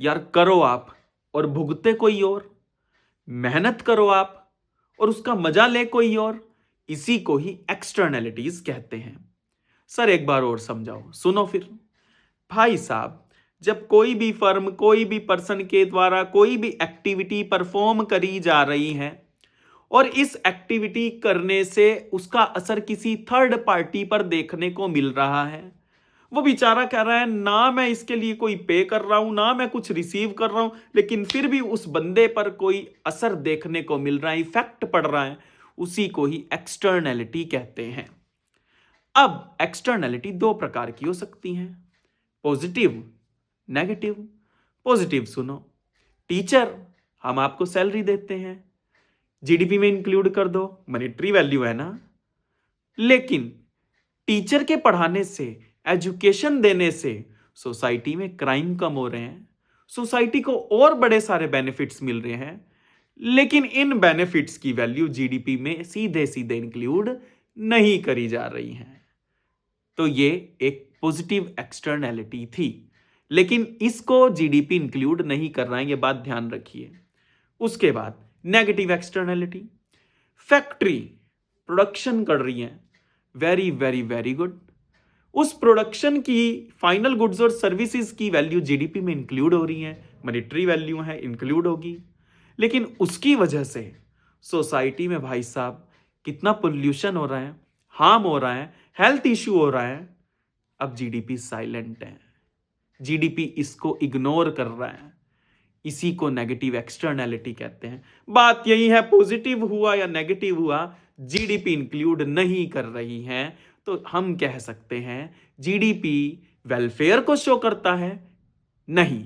यार करो आप और भुगते कोई और, मेहनत करो आप और उसका मजा ले कोई और, इसी को ही एक्सटर्नैलिटीज कहते हैं। सर एक बार और समझाओ, सुनो फिर। भाई साहब, जब कोई भी फर्म, कोई भी पर्सन के द्वारा कोई भी एक्टिविटी परफॉर्म करी जा रही है और इस एक्टिविटी करने से उसका असर किसी थर्ड पार्टी पर देखने को मिल रहा है, वो बेचारा कह रहा है ना मैं इसके लिए कोई पे कर रहा हूं, ना मैं कुछ रिसीव कर रहा हूं, लेकिन फिर भी उस बंदे पर कोई असर देखने को मिल रहा है, इफेक्ट पड़ रहा है, उसी को ही एक्सटर्नैलिटी कहते हैं। अब एक्सटर्नैलिटी दो प्रकार की हो सकती हैं, पॉजिटिव, नेगेटिव। पॉजिटिव सुनो, टीचर हम आपको सैलरी देते हैं, जीडीपी में इंक्लूड कर दो, मॉनेटरी वैल्यू है ना। लेकिन टीचर के पढ़ाने से, एजुकेशन देने से सोसाइटी में क्राइम कम हो रहे हैं, सोसाइटी को और बड़े सारे बेनिफिट्स मिल रहे हैं, लेकिन इन बेनिफिट्स की वैल्यू जीडीपी में सीधे सीधे इंक्लूड नहीं करी जा रही है। तो ये एक पॉजिटिव एक्सटर्नैलिटी थी, लेकिन इसको जीडीपी इंक्लूड नहीं कर रहा है, ये बात ध्यान रखिए। उसके बाद नेगेटिव एक्सटर्नैलिटी, फैक्ट्री प्रोडक्शन कर रही है, वेरी वेरी वेरी गुड, उस प्रोडक्शन की फाइनल गुड्स और सर्विसेज की वैल्यू जीडीपी में इंक्लूड हो रही है, मॉनेटरी वैल्यू है, इंक्लूड होगी, लेकिन उसकी वजह से सोसाइटी में भाई साहब कितना पोल्यूशन हो रहा है, हार्म हो रहा है, हेल्थ इश्यू हो रहा है। अब जीडीपी साइलेंट है, जीडीपी इसको इग्नोर कर रहा है, इसी को नेगेटिव एक्सटर्नैलिटी कहते हैं। बात यही है, पॉजिटिव हुआ या नेगेटिव हुआ, जीडीपी इंक्लूड नहीं कर रही है, तो हम कह सकते हैं जीडीपी वेलफेयर को शो करता है, नहीं